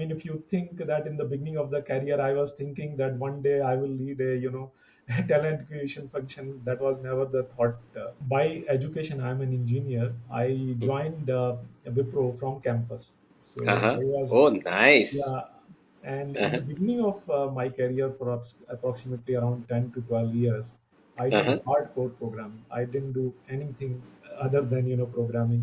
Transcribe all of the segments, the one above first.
mean, if you think that in the beginning of the career, I was thinking that one day I will lead a, a talent creation function. That was never the thought. By education, I'm an engineer. I joined Wipro from campus. So Uh-huh. I was, Oh, nice. yeah. And in the Uh-huh. beginning of my career for approximately around 10 to 12 years, I did Uh-huh. hardcore programming. I didn't do anything other than, programming.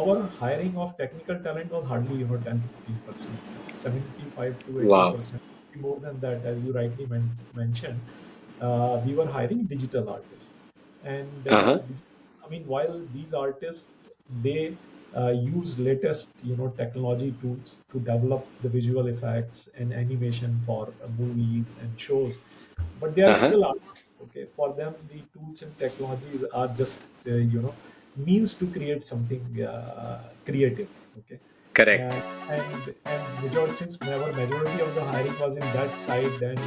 Our hiring of technical talent was hardly, 10-15%, 75 to Wow. 80%. More than that, as you rightly mentioned, we were hiring digital artists. And Uh-huh. I mean, while these artists, they use latest, technology tools to develop the visual effects and animation for movies and shows, but they are Uh-huh. still artists. Okay, for them, the tools and technologies are just, means to create something creative. Okay, Correct. and majority, since our majority of the hiring was in that side, and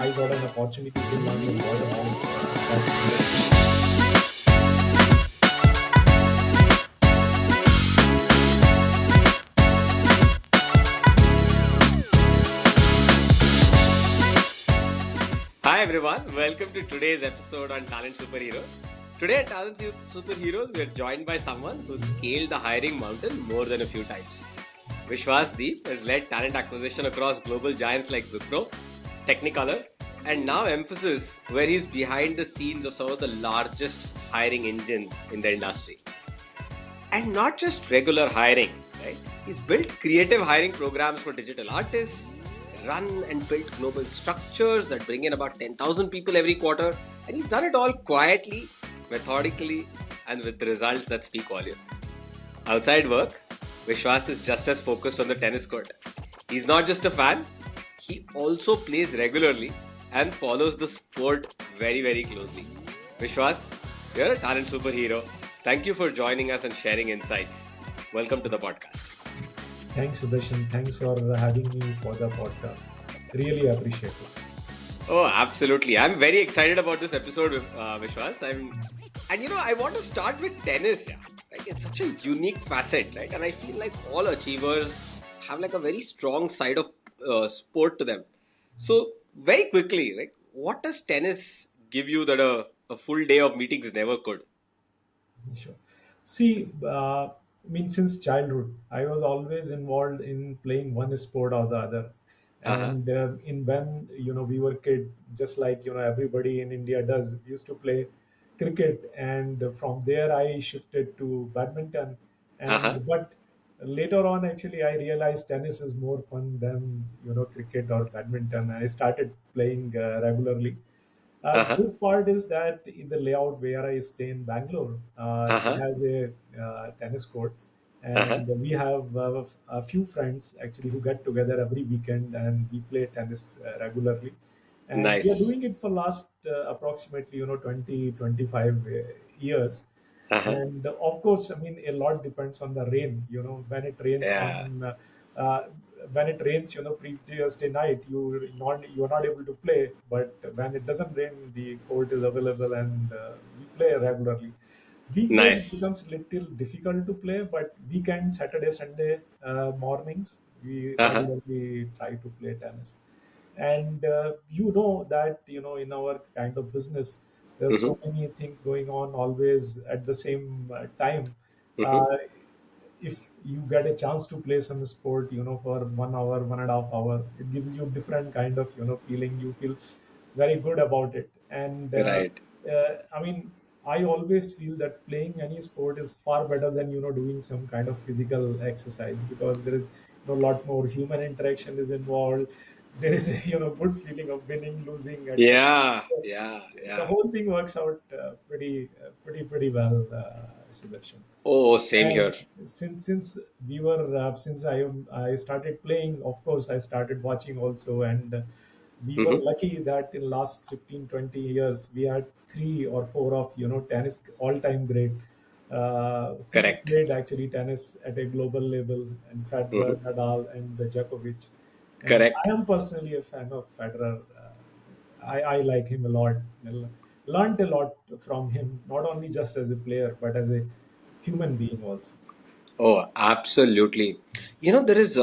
I got an opportunity to learn a lot about that industry. Hi everyone, welcome to today's episode on Talent Superheroes. Today at Talent Superheroes, we are joined by someone who scaled the hiring mountain more than a few times. Vishwas Deep has led talent acquisition across global giants like Wipro, Technicolor, and now Emphasis, where he's behind the scenes of some of the largest hiring engines in the industry. And not just regular hiring, right? He's built creative hiring programs for digital artists, run and built global structures that bring in about 10,000 people every quarter, and he's done it all quietly, methodically, and with the results that speak volumes. Outside work, Vishwas is just as focused on the tennis court. He's not just a fan, he also plays regularly and follows the sport very, very closely. Vishwas, you're a talent superhero. Thank you for joining us and sharing insights. Welcome to the podcast. Thanks, Sudarshan. Thanks for having me for the podcast. Really appreciate it. Oh, absolutely. I'm very excited about this episode, Vishwas. And I want to start with tennis. Yeah, like it's such a unique facet, right? And I feel like all achievers have like a very strong side of sport to them. So, very quickly, like, what does tennis give you that a full day of meetings never could? Sure. See, I mean, since childhood, I was always involved in playing one sport or the other. Uh huh. And in when we were kid, just like everybody in India does, used to play cricket, and from there I shifted to badminton. Uh huh. And but later on, actually, I realized tennis is more fun than cricket or badminton. I started playing regularly. Uh huh. Good part is that in the layout where I stay in Bangalore, Uh it huh. has a tennis court, Uh huh. and we have a few friends actually who get together every weekend and we play tennis regularly. And we are Nice. doing it for last approximately 20-25 years. Uh huh. And of course, I mean, a lot depends on the rain. When it rains Yeah. on uh, when it rains, previous day night, you're not able to play. But when it doesn't rain, the court is available, and we play regularly. Weekdays it Nice. becomes little difficult to play, but weekend, Saturday, Sunday mornings, we Uh huh. regularly try to play tennis. And that in our kind of business, there's Mm-hmm. so many things going on always at the same time. Mm-hmm. uh, if you get a chance to play some sport for 1 hour, 1.5 hour, it gives you different kind of feeling. You feel very good about it. And Right. I mean, I always feel that playing any sport is far better than doing some kind of physical exercise, because there is a lot more human interaction is involved. There is a good feeling of winning, losing, etc. Yeah. So Yeah. the Yeah. whole thing works out pretty well, Sudarshan. Oh, same here. And since we were since I started playing, of course I started watching also. And we were Mm-hmm. lucky that in last 15-20 years we had three or four of tennis all-time great, who Correct. played actually tennis at a global level, and Federer, Mm-hmm. Nadal, and Djokovic. And I Correct. am personally a fan of Federer. I like him a lot. Learned a lot from him, not only just as a player but as a human being also. Oh, absolutely. There is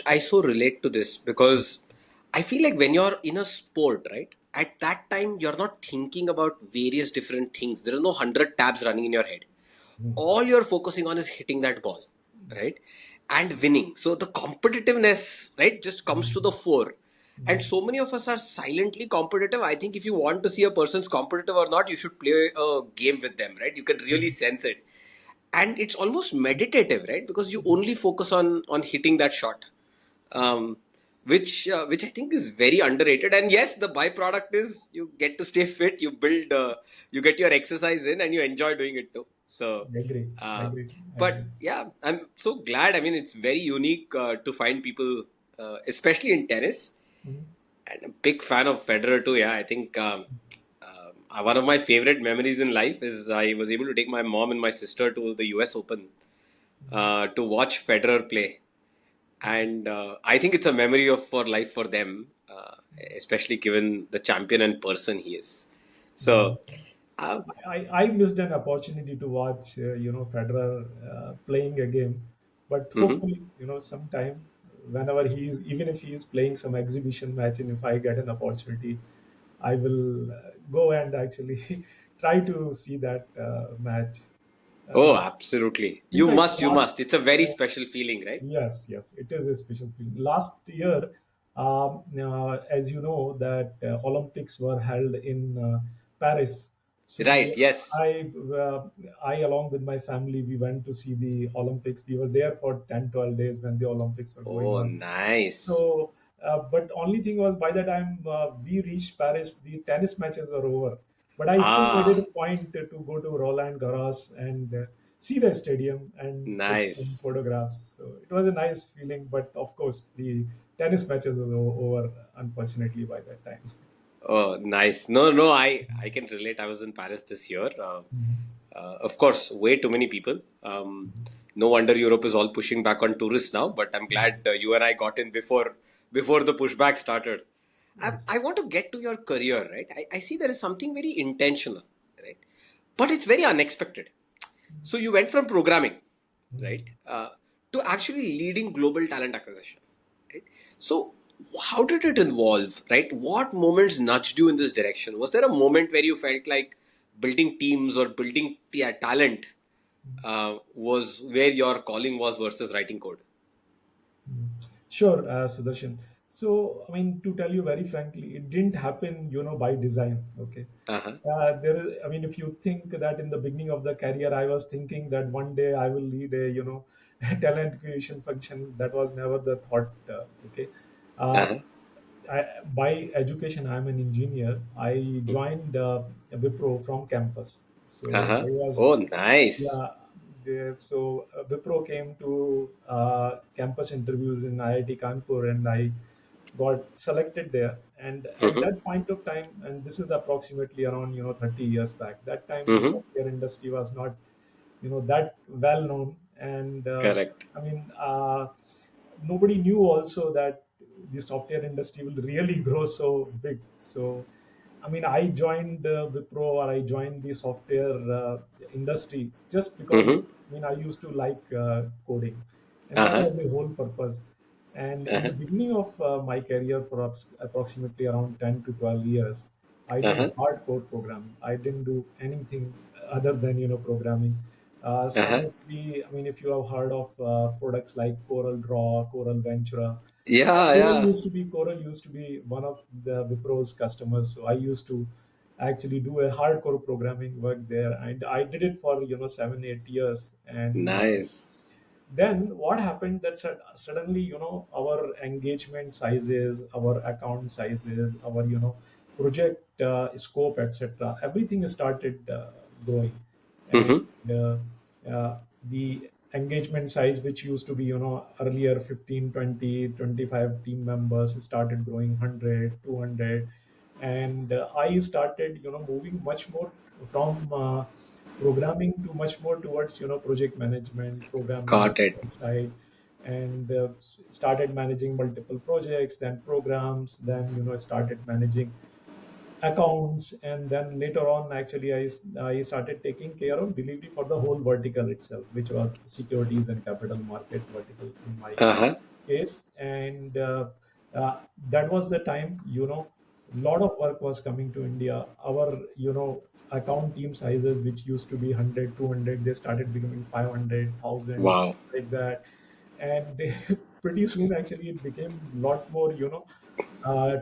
I so relate to this because I feel like when you're in a sport, right? At that time, you're not thinking about various different things. There are no 100 tabs running in your head. Mhm. All you're focusing on is hitting that ball, right? And winning. So the competitiveness, right, just comes to the fore. And so many of us are silently competitive. I think if you want to see a person's competitive or not, you should play a game with them, right? You can really sense it. And it's almost meditative, right? Because you only focus on hitting that shot, um, which I think is very underrated. And yes, the byproduct is you get to stay fit, you get your exercise in, and you enjoy doing it too. So, I agree. I uh, agree. I agree. but yeah, I'm so glad. I mean, it's very unique to find people, especially in tennis, Mhm. and a big fan of Federer too. Yeah, I think one of my favorite memories in life is I was able to take my mom and my sister to the U.S. Open to watch Federer play, and I think it's a memory of for life for them, especially given the champion and person he is. Mhm. So, uh, I missed an opportunity to watch, Federer playing a game, but mhm. hopefully, sometime, whenever he's, even if he is playing some exhibition match, and if I get an opportunity, I will go and actually try to see that match. Oh, Uh, absolutely. in fact, You last must. It's a very uh, special feeling, right? yes, yes, it is a special feeling. Last year, as you know, that Olympics were held in Paris. Right. So Yes. I, along with my family, we went to see the Olympics. We were there for 10, 12 days when the Olympics were going Oh, on. nice. So, but only thing was by the time we reached Paris, the tennis matches were over. But I still made it Ah, a point to go to Roland Garros and see the stadium and take some nice. photographs. So it was a nice feeling. But of course, the tennis matches were over, unfortunately, by that time. Oh, nice. No, no, I can relate. I was in Paris this year. Of course, way too many people. No wonder Europe is all pushing back on tourists now. But I'm glad you and I got in before the pushback started. I Yes. want to get to your career, right? I see there is something very intentional, right? But it's very unexpected. So you went from programming, right, to actually leading global talent acquisition, right? So how did it involve, right? What moments nudged you in this direction? Was there a moment where you felt like building teams or building the talent was where your calling was versus writing code? Mm. Sure, Sudarshan. So, I mean, to tell you very frankly, it didn't happen, by design. Okay. Uh-huh. I mean, if you think that in the beginning of the career, I was thinking that one day I will lead a, a talent creation function. That was never the thought. Okay. Uh, Uh-huh. by education, I'm an engineer. I joined Wipro from campus. So Uh-huh. I was, Oh, nice. yeah. So Wipro came to campus interviews in IIT Kanpur, and I got selected there. And at Mm-hmm. that point of time, and this is approximately around 30 years back, that time the Mm-hmm. software industry was not that well known. And Correct. I mean, nobody knew also that the software industry will really grow so big. So I mean, I joined Wipro, or I joined the software industry just because Mm-hmm. I mean I used to like coding, and that Uh-huh. was the whole purpose. And in the Uh-huh. beginning of my career, for approximately around 10 to 12 years, I did Uh-huh. hardcore programming. I didn't do anything other than programming. Some Uh-huh. of the, I mean, if you have heard of products like Coral Draw, Coral Ventura, Yeah, yeah. Coral used to be one of the Wipro's customers. So I used to actually do a hardcore programming work there, and I did it for 7 8 years. And Nice. then what happened that suddenly our engagement sizes, our account sizes, our project scope, etc., everything started growing. And Mm-hmm. uh, the engagement size, which used to be earlier 15, 20, 25 team members, started growing 100, 200. And I started moving much more from programming to much more towards project management, program Got it. management side. And started managing multiple projects, then programs, then started managing accounts, and then later on actually I started taking care of delivery for the whole vertical itself, which was securities and capital market vertical in my Uh huh. case. And that was the time, lot of work was coming to India. Our account team sizes, which used to be 100, 200, they started becoming 500,000, Wow. like that. And pretty soon actually it became a lot more,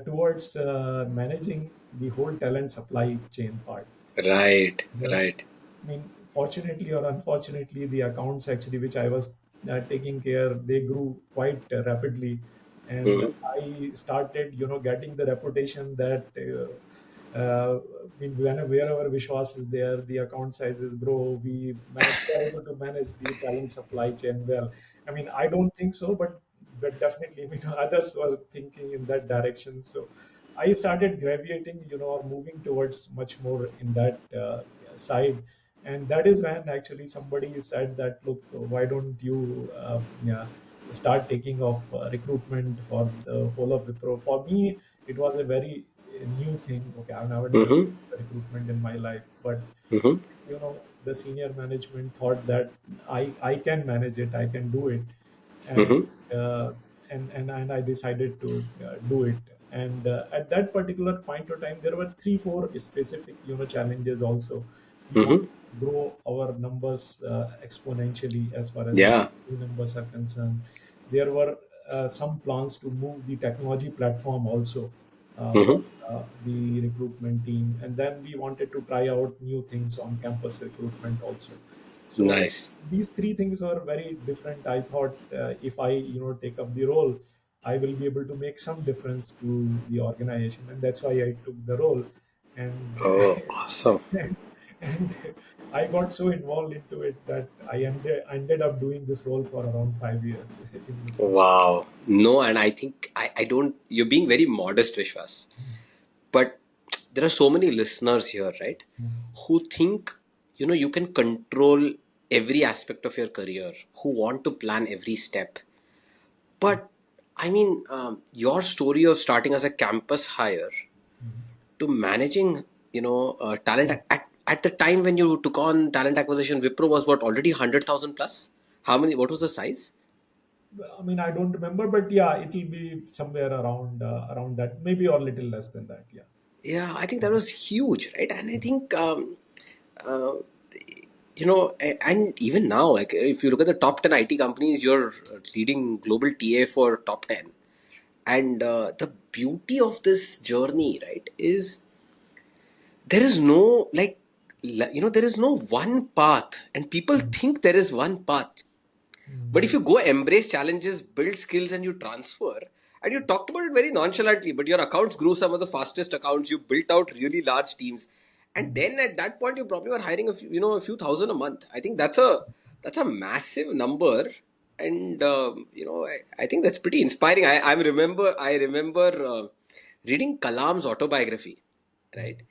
towards managing the whole talent supply chain part. Right. The, Right. I mean, fortunately or unfortunately, the accounts actually which I was taking care, they grew quite rapidly, and Mm-hmm. I started, getting the reputation that. I mean, wherever Vishwas is there, the account sizes grow. We are able to manage the talent supply chain well. I mean, I don't think so, but definitely, others were thinking in that direction. So I started graviating, or moving towards much more in that side. And that is when actually somebody said that, look, why don't you yeah, start taking off recruitment for the whole of Wipro? For me, it was a very new thing. Okay, I've never done Mm-hmm. recruitment in my life, but Mm-hmm. the senior management thought that I can manage it, I can do it. And Mm-hmm. uh, and I decided to do it. And at that particular point of time, there were three four specific challenges also. We want Mm-hmm. to grow our numbers exponentially as far as the Yeah. numbers are concerned. There were some plans to move the technology platform also for Mm-hmm. the recruitment team, and then we wanted to try out new things on campus recruitment also. So Nice. these three things are very different. I thought if I take up the role, I will be able to make some difference to the organization, and that's why I took the role. And Oh, awesome. and I got so involved into it that I ended up doing this role for around 5 years in Wipro. Wow. No, and I think I don't, you're being very modest, Vishwas. But there are so many listeners here, right? Who think, you can control every aspect of your career, who want to plan every step. But I mean, your story of starting as a campus hire to managing, talent at the time when you took on talent acquisition, Wipro was what, already 100,000 plus? How many, what was the size? I mean, I don't remember, but yeah, it will be somewhere around that, maybe or little less than that. Yeah. Yeah, I think that was huge, right? And I think, uh, and even now, like if you look at the top 10 IT companies, you're leading global TA for top 10. And the beauty of this journey, right, is there is no, like, there is no one path. And people Mm, think there is one path. But if mm, you go embrace challenges, build skills, and you transfer, and you talked about it very nonchalantly, but your accounts grew some of the fastest accounts. You built out really large teams, and mm, then at that point, you probably were hiring a few thousand a month. I think that's a massive number, and I think that's pretty inspiring. I remember reading Kalam's autobiography, right?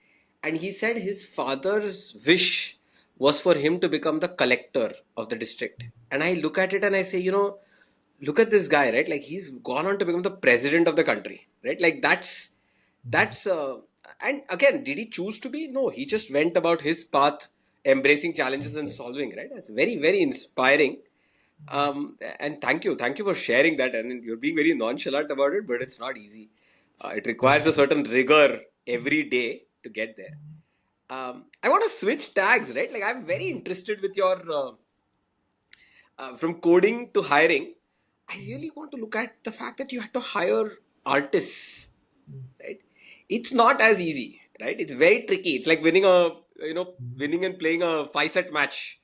And he said his father's wish was for him to become the collector of the district. And I look at it and I say, look at this guy, right? Like he's gone on to become the president of the country, right? Like mm, that's and again, did he choose to be? No, he just went about his path, embracing challenges and mm. solving, right? That's very, very inspiring. And thank you for sharing that. And you're being very nonchalant about it, but it's not easy. It requires a certain rigor every day to get there. I want to switch tags, right? Like I'm very interested with your from coding to hiring. I really want to look at the fact that you had to hire artists, right? It's not as easy, right? It's very tricky. It's like winning and playing a five-set match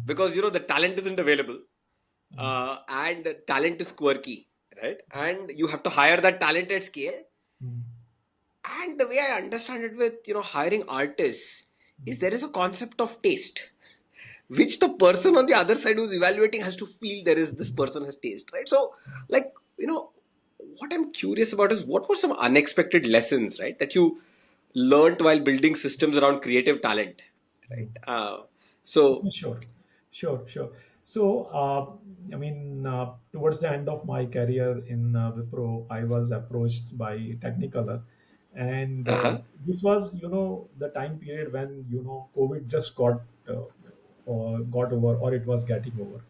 because the talent isn't available, and talent is quirky, right? And you have to hire that talent at scale. And the way I understand it with hiring artists is there is a concept of taste, which the person on the other side who's evaluating has to feel there is this person has taste, right? So, like what I'm curious about is what were some unexpected lessons, right, that you learned while building systems around creative talent, right? So, Sure, sure, sure. So, I mean, towards the end of my career in Wipro, I was approached by Technicolor, And Uh-huh. this was, the time period when, COVID just uh, got over, or it was getting over.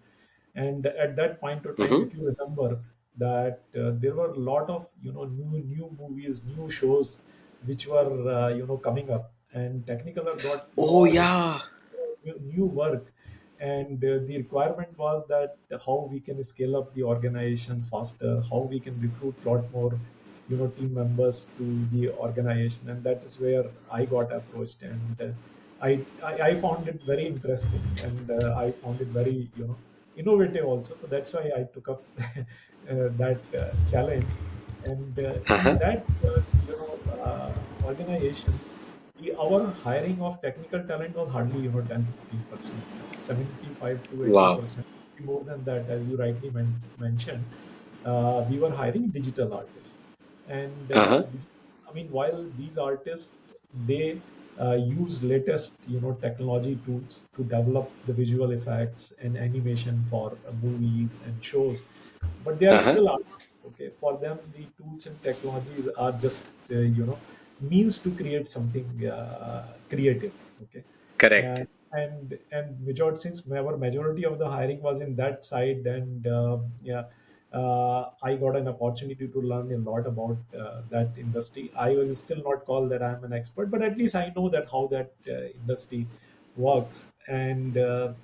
And at that point of time, Mm-hmm. if you remember, that there were a lot of, new movies, new shows which were, coming up, and Technicolor got Oh lot of yeah. new work. And the requirement was that how we can scale up the organization faster, how we can recruit a lot more, team members to the organization. And that is where I got approached. And I found it very interesting, and I found it very, innovative also. So that's why I took up that challenge. And in Uh-huh. that organization, our hiring of technical talent was hardly, 10-15%. 75 to Wow. 80%, more than that, as you rightly mentioned. We were hiring digital artists. And Uh-huh. I mean, while these artists, they use latest, technology tools to develop the visual effects and animation for movies and shows, but they are Uh-huh. still artists. Okay, for them, the tools and technologies are just, means to create something creative. Okay. Correct. And majority, since our majority of the hiring was in that side. And yeah, I got an opportunity to learn a lot about that industry. I will still not call that I'm an expert, but at least I know that how that industry works. And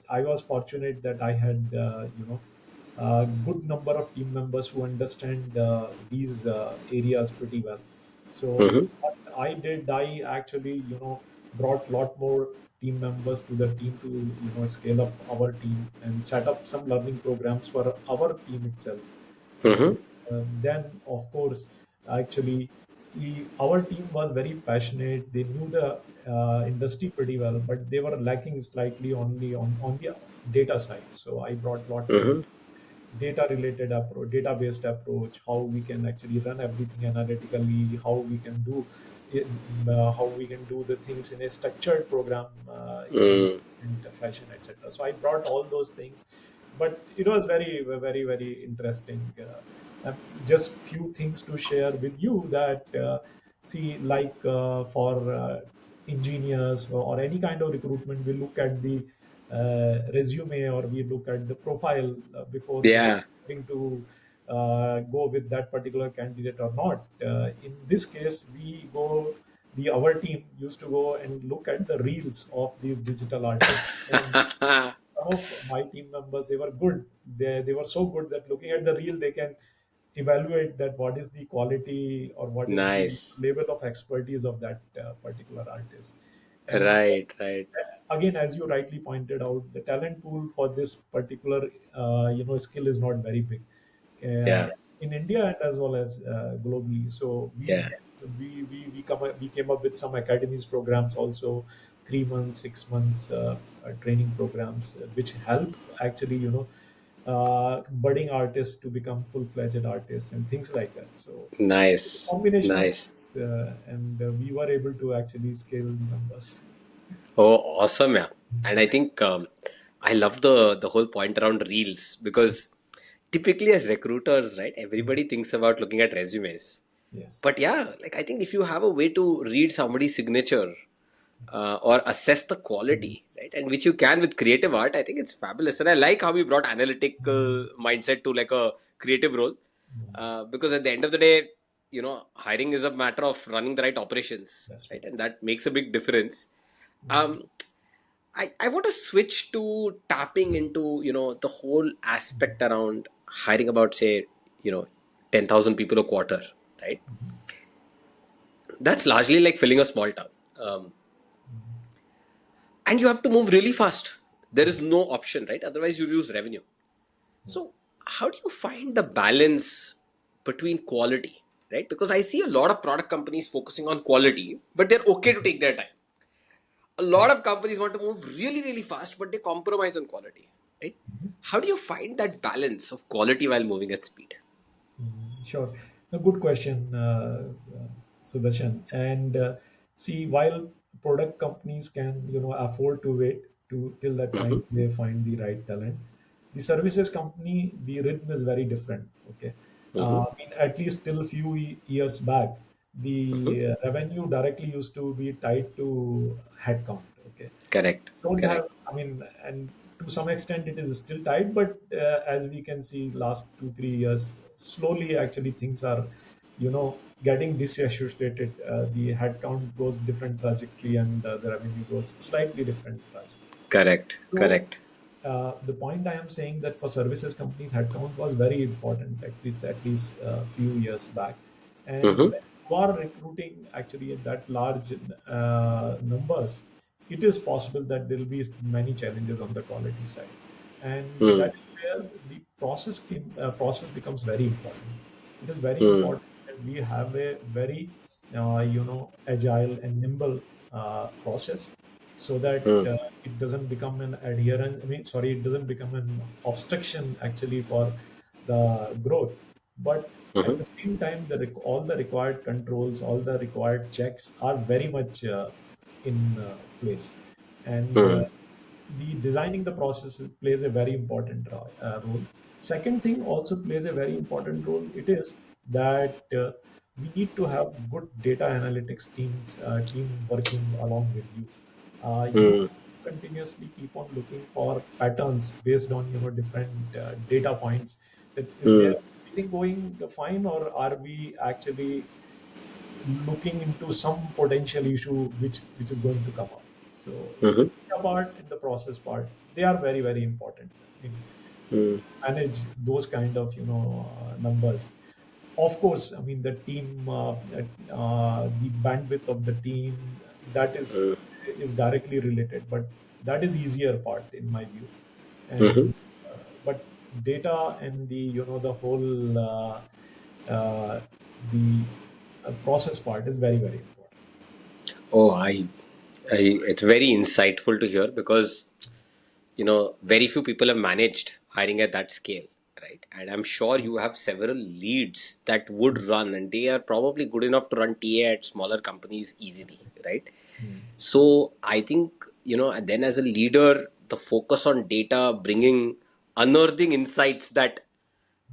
I was fortunate that I had, a good number of team members who understand these areas pretty well. So Mm-hmm. what I did, I actually, brought lot more team members to the team to, scale up our team and set up some learning programs for our team itself. And Mm-hmm. then, of course, actually, our team was very passionate. They knew the industry pretty well, but they were lacking slightly only on the data side. So I brought lot more Mm-hmm. data related approach, data based approach, how we can actually run everything analytically, how we can do how we can do the things in a structured program, in Mm. different fashion, etc. So I brought all those things, but it was very, very, very interesting. Just few things to share with you, that see, like for engineers or any kind of recruitment, we look at the resume, or we look at the profile before we Yeah. deciding to go with that particular candidate or not. In this case, we go. Our team used to go and look at the reels of these digital artists. And some of my team members, they were good. They were so good that looking at the reel, they can evaluate that what is the quality, or what is the Nice. level of expertise of that particular artist. And Right, right. again, as you rightly pointed out, the talent pool for this particular skill is not very big uh, Yeah. in India, and as well as globally. So Yeah. we came up with some academies programs also, 3 months, 6 months training programs, which help actually, budding artists to become full-fledged artists and things like that. So Nice. combination of, Nice. and we were able to actually scale the numbers. Oh, awesome, yeah. And I think I love the whole point around reels because typically as recruiters, right, everybody thinks about looking at resumes. Yes. But yeah, like I think if you have a way to read somebody's signature or assess the quality, right, and which you can with creative art, I think it's fabulous. And I like how we brought analytical mindset to like a creative role because at the end of the day, hiring is a matter of running the right operations, That's right, right. and that makes a big difference. Um, I want to switch to tapping into the whole aspect around hiring about say 10,000 people a quarter, right? That's largely like filling a small town, um, and you have to move really fast. There is no option, right? Otherwise, you lose revenue. So, how do you find the balance between quality, right? Because I see a lot of product companies focusing on quality, but they're okay to take their time. A lot of companies want to move really, really fast, but they compromise on quality, right? How do you find that balance of quality while moving at speed? Sure. A good question, Sudarshan. And see, while product companies can, afford to wait to till that Mm-hmm. time they find the right talent, the services company, the rhythm is very different. Okay. Mm-hmm. I mean, at least till a few years back, Mhm. the revenue directly used to be tied to headcount. Okay, Correct. don't have, Correct. I mean, and to some extent it is still tied, but as we can see last 2 3 years, slowly actually things are, getting disassociated. The headcount goes different trajectory, and the revenue goes slightly different trajectory. Correct. So Correct. the point I am saying that for services companies, headcount was very important, at least a few years back. And Mm-hmm. when you are recruiting actually at that large numbers, it is possible that there will be many challenges on the quality side, and Mm. that is where the process becomes very important. It is very Mm. important that we have a very agile and nimble process, so that Mm. it doesn't become an adherence. I mean, sorry, it doesn't become an obstruction actually for the growth. But at Mm-hmm. the same time, all the required controls, all the required checks are very much in place, and Mm. the designing the process plays a very important role. Second thing also plays a very important role. It is that we need to have good data analytics team working along with you. You Mm. continuously keep on looking for patterns based on different data points. That is there Mm. everything going fine, or are we actually looking into some potential issue which is going to come up? So the Mm-hmm. data part and the process part, they are very very important in Mm. manage those kind of numbers. Of course, I mean the team, the bandwidth of the team, that Mm. is directly related, but that is easier part in my view. Mm-hmm. And but data and the whole uh, the process part is very very important. Oh, it's very insightful to hear because very few people have managed hiring at that scale, right? And I'm sure you have several leads that would run, and they are probably good enough to run TA at smaller companies easily, right? Mm. So I think, and then as a leader, the focus on data, bringing, unearthing insights that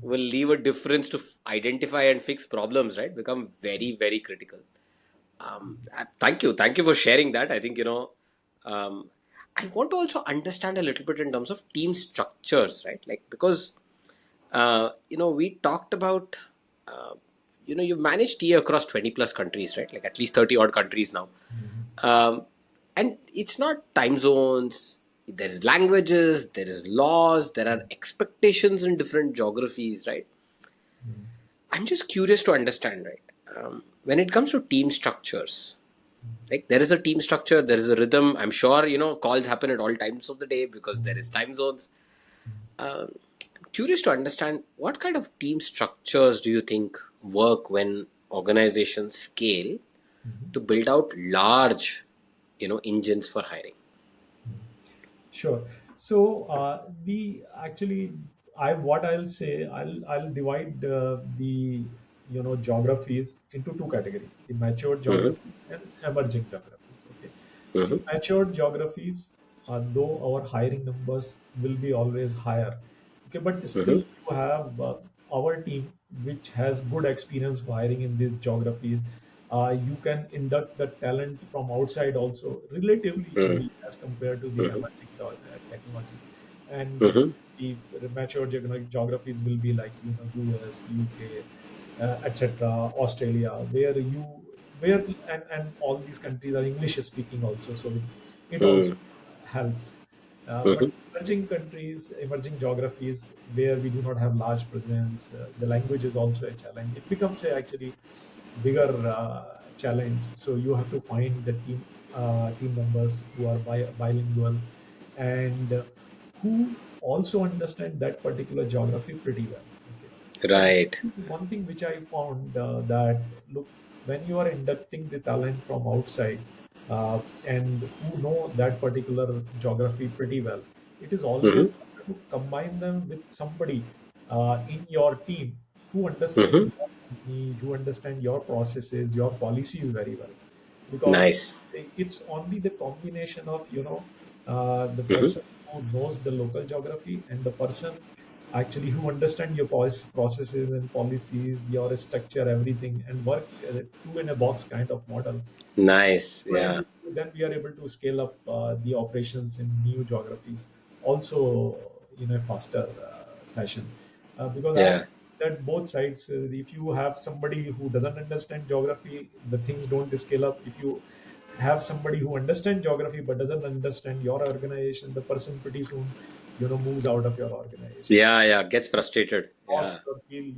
will leave a difference to identify and fix problems, right, become very, very critical. Thank you for sharing that. I think um, I want to also understand a little bit in terms of team structures, right? Like because we talked about uh, you've managed TA across 20 plus countries, right? Like at least 30 odd countries now, Mhm. um, and it's not time zones. There is languages, there is laws, there are expectations in different geographies, right? Mhm. I'm just curious to understand, right? When it comes to team structures, like there is a team structure, there is a rhythm. I'm sure calls happen at all times of the day because there is time zones. I'm curious to understand what kind of team structures do you think work when organizations scale Mhm. to build out large engines for hiring. Sure. So the actually, I what I'll say, I'll divide the geographies into two categories: the matured Mm-hmm. geographies and emerging geographies. Okay. Mm-hmm. See, matured geographies, though our hiring numbers will be always higher. Okay, but still Mm-hmm. you have our team which has good experience of hiring in these geographies. You can induct the talent from outside also relatively easily as compared to the Mm-hmm. emerging technology. And Mm-hmm. the mature geographies will be like US, UK, etc., Australia, where and all these countries are English speaking also, so it also Mm-hmm. helps. But Mm-hmm. emerging countries, emerging geographies where we do not have large presence, the language is also a challenge. It becomes a actually bigger challenge. So you have to find the team members who are bilingual, and who also understand that particular geography pretty well. Okay, and Right. one thing which I found, that look, when you are inducting the talent from outside, and who know that particular geography pretty well, it is always Mm-hmm. better to combine them with somebody in your team who understand Mm-hmm. your company, who understand your processes, your policies very well. Because Nice. it's only the combination of the Mm-hmm. person who knows the local geography and the person actually who understand your processes and policies, your structure, everything, and work two in a box kind of model. Nice. We're Yeah. able then we are able to scale up the operations in new geographies also in a faster fashion. Because I have Yeah. seen that both sides, if you have somebody who doesn't understand geography, the things don't scale up. If you have somebody who understands geography but doesn't understand your organization, the person pretty soon, moves out of your organization, Yeah. Yeah. Gets frustrated. lost Yeah. or feel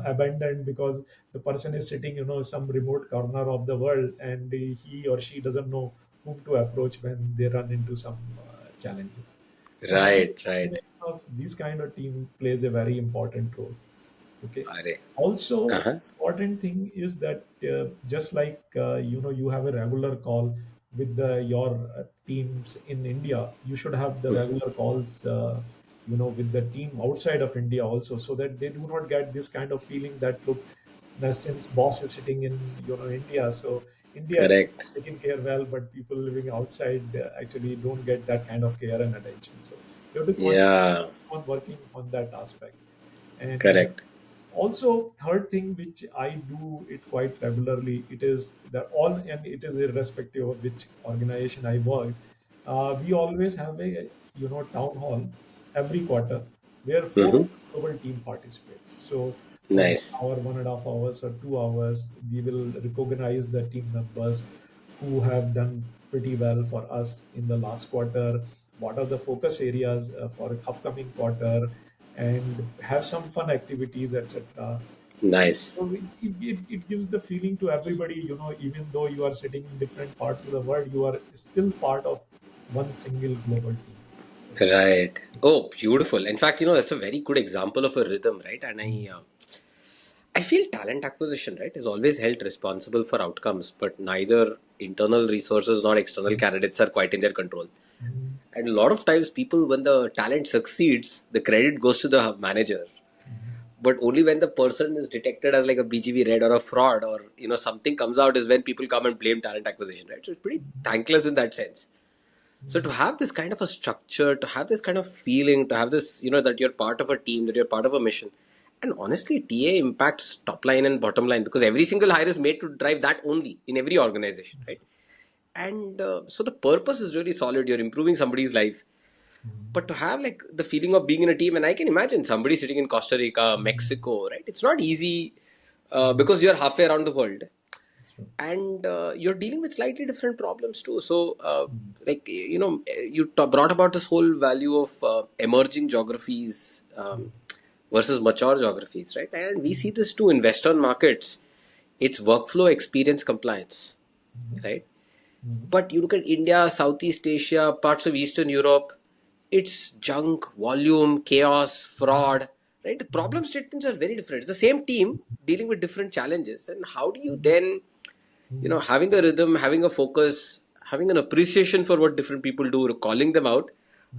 abandoned, because the person is sitting some remote corner of the world, and he or she doesn't know whom to approach when they run into some challenges. So Right. management Right. of this kind of team plays a very important role. Okay. Are. Also, Uh-huh. important thing is that just like you have a regular call with your teams in India, you should have the Mhm. regular calls with the team outside of India also, so that they do not get this kind of feeling that, look, since boss is sitting in India, so India is Correct. taking care well, but people living outside actually don't get that kind of care and attention. So you have to constantly Yeah. keep on working on that aspect. And Correct. also, third thing which I do it quite regularly, it is that all, and it is irrespective of which organization I work. We always have a town hall every quarter where whole Mm-hmm. global team participates. So for one Nice. hour, 1.5 hours, or 2 hours, we will recognize the team members who have done pretty well for us in the last quarter. What are the focus areas for upcoming quarter, and have some fun activities, etc. Nice. So it gives the feeling to everybody, even though you are sitting in different parts of the world, you are still part of one single global team. So, Right. Oh, beautiful. In fact, that's a very good example of a rhythm, right? And I feel talent acquisition, right, is always held responsible for outcomes, but neither internal resources nor external candidates are quite in their control. mm, And a lot of times, people, when the talent succeeds, the credit goes to the manager. But only when the person is detected as like a BGB red or a fraud, or something comes out, is when people come and blame talent acquisition, right? So it's pretty thankless in that sense. So to have this kind of a structure, to have this kind of feeling, to have this, that you're part of a team, that you're part of a mission, and honestly, TA impacts top line and bottom line, because every single hire is made to drive that only in every organization, right? And so the purpose is really solid. You're improving somebody's life, but to have like the feeling of being in a team, and I can imagine somebody sitting in Costa Rica, Mexico, right? It's not easy, because you're halfway around the world, that's true. and you're dealing with slightly different problems too. So like you brought about this whole value of emerging geographies, versus mature geographies, right? And we see this too in western markets. It's workflow, experience, compliance, right? But you look at India, Southeast Asia, parts of Eastern Europe, it's junk, volume, chaos, fraud, right? The problem statements are very different. It's the same team dealing with different challenges. And how do you then, having a rhythm, having a focus, having an appreciation for what different people do, calling them out?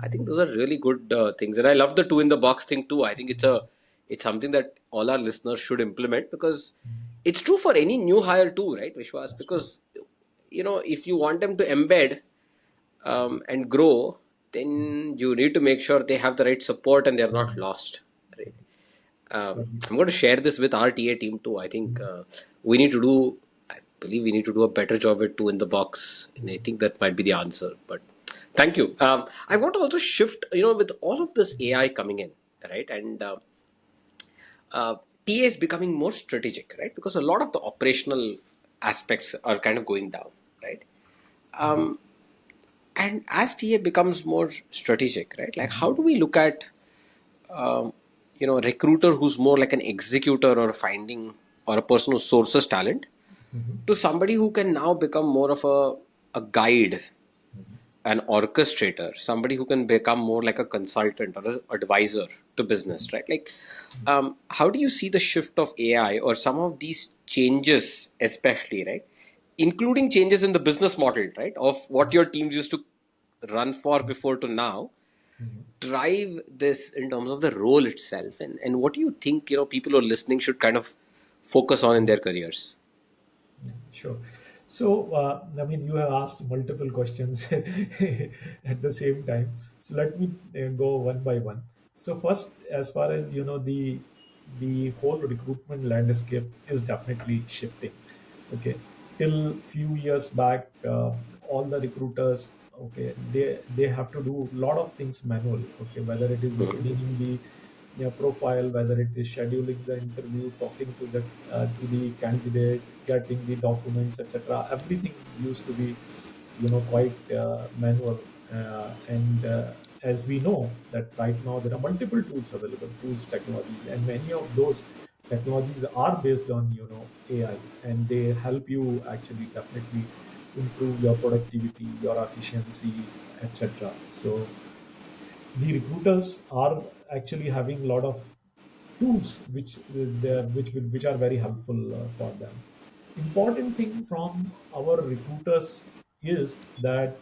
I think those are really good things. And I love the two in the box thing too. I think it's something that all our listeners should implement, because it's true for any new hire too, right, Vishwas? That's true. Because if you want them to embed and grow, then you need to make sure they have the right support and they're not lost, right? I'm going to share this with our TA team too. I think we need to do, I believe we need to do a better job with two in the box, and I think that might be the answer. But thank you. I want to also shift, with all of this AI coming in, right? And uh, TA is becoming more strategic, right? Because a lot of the operational aspects are kind of going down, right? And as TA becomes more strategic, right? Like, how do we look at, um, a recruiter who's more like an executor, or finding, or a person who sources talent, to somebody who can now become more of a guide, an orchestrator, somebody who can become more like a consultant or an advisor to business, right? Like, how do you see the shift of AI, or some of these changes, especially, right? Including changes in the business model, right? Of what your teams used to run for before to now, drive this in terms of the role itself, and what do you think, people who are listening should kind of focus on in their careers? Sure. So, I mean, you have asked multiple questions at the same time. So let me go one by one. So first, as far as the whole recruitment landscape is definitely shifting. Okay, till few years back, all the recruiters, okay, they have to do a lot of things manual. Okay, whether it is screening the profile, whether it is scheduling the interview, talking to the candidate, getting the documents, etc. Everything used to be quite manual. And as we know that right now there are multiple tools available, tools, technologies, and many of those technologies are based on AI, and they help you actually definitely improve your productivity, your efficiency, etc. So the recruiters are actually having a lot of tools which are very helpful for them. Important thing from our recruiters is that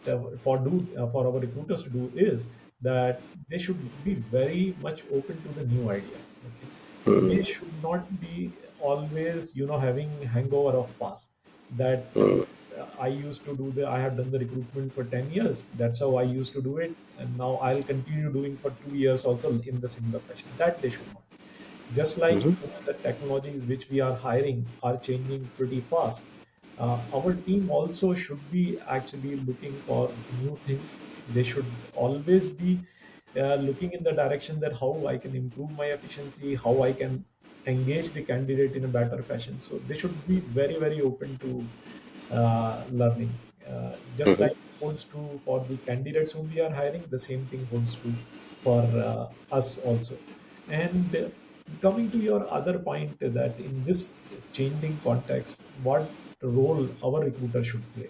for our recruiters to do is that they should be very much open to the new ideas. Okay, they should not be always having hangover of past, that I used to do the I have done the recruitment for 10 years, that's how I used to do it, and now I'll continue doing for 2 years also in the similar fashion. That they should not. Just like the technologies which we are hiring are changing pretty fast, our team also should be actually looking for new things. They should always be looking in the direction that how I can improve my efficiency, how I can engage the candidate in a better fashion. So they should be very, very open to learning. Just like holds true for the candidates whom we are hiring, the same thing holds true for us also. And coming to your other point, that in this changing context, what role our recruiter should play.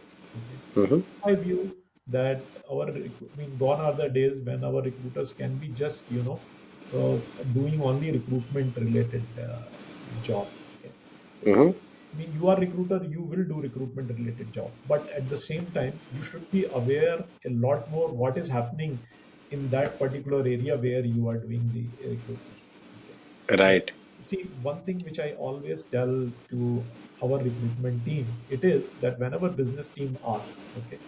Okay, I view that I mean, gone are the days when our recruiters can be just doing only recruitment related job. Okay, I mean, you are recruiter, you will do recruitment related job, but at the same time, you should be aware a lot more what is happening in that particular area where you are doing the recruitment. Okay. Uh, Right. See, one thing which I always tell to our recruitment team, it is that whenever business team asks, okay,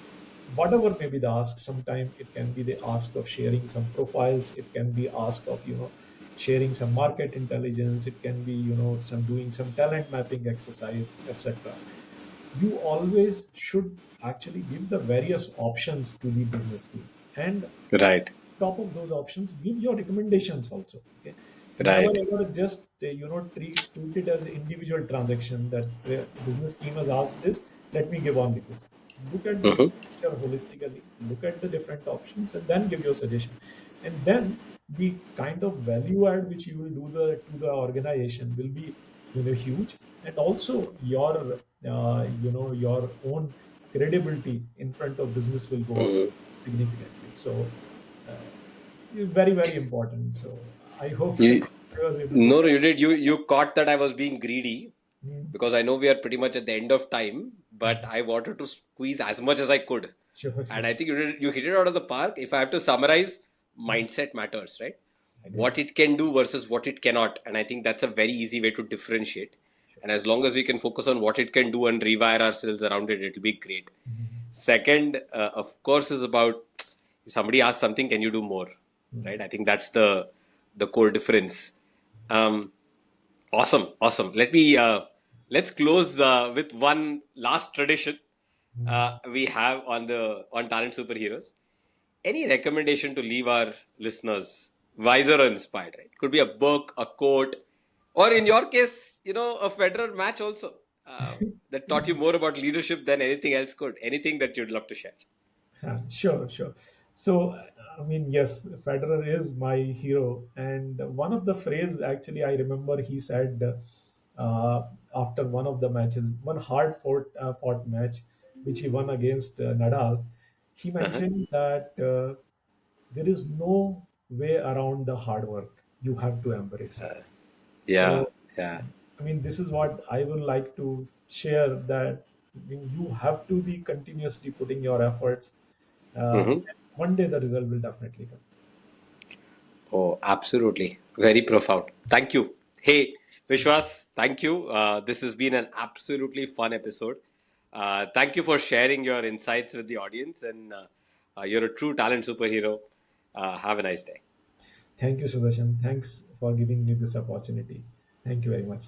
whatever may be the ask, sometime it can be the ask of sharing some profiles, it can be ask of sharing some market intelligence, it can be some doing some talent mapping exercise, etc. You always should actually give the various options to the business team, and Right. top of those options give your recommendations also. Okay, never Right. ever just treat it as an individual transaction, that business team has asked this, let me give only this. Look at the picture holistically, look at the different options, and then give your suggestion. And then the kind of value add which you will do to the organization will be huge. And also your own credibility in front of business will go up significantly. So uh, very, very important. So I hope You, I was able to. no, you did. You caught that I was being greedy Mm, because I know we are pretty much at the end of time, but mm. I wanted to squeeze as much as I could. Sure, And sure. I think you hit it out of the park. If I have to summarize, Mm, mindset matters, right? agree. What it can do versus what it cannot. And I think that's a very easy way to differentiate. Sure. And as long as we can focus on what it can do and rewire ourselves around it, it'll be great. Mhm. Second, of course, is about if somebody asks something, can you do more? Right? Mm, I think that's the core difference. Um, awesome, awesome. Let's close with one last tradition mm. we have on Talent Superheroes. Any recommendation to leave our listeners wiser or inspired? Right? Could be a book, a quote, or in your case, a Federer match also that taught you more about leadership than anything else could. Anything that you'd love to share. Sure, sure. So, I mean, yes, Federer is my hero. And one of the phrase, actually, I remember he said after one of the matches, one hard fought match, which he won against Nadal, he Uh-huh. mentioned that there is no way around the hard work. You have to embrace it. Yeah, So, yeah. I mean, this is what I would like to share, that I mean, you have to be continuously putting your efforts. Hmm. One day the result will definitely come. Oh, absolutely. Very profound. Thank you. Hey, Vishwas, thank you. This has been an absolutely fun episode. Thank you for sharing your insights with the audience, and you're a true talent superhero. Have a nice day. Thank you, Sudarshan. Thanks for giving me this opportunity. Thank you very much.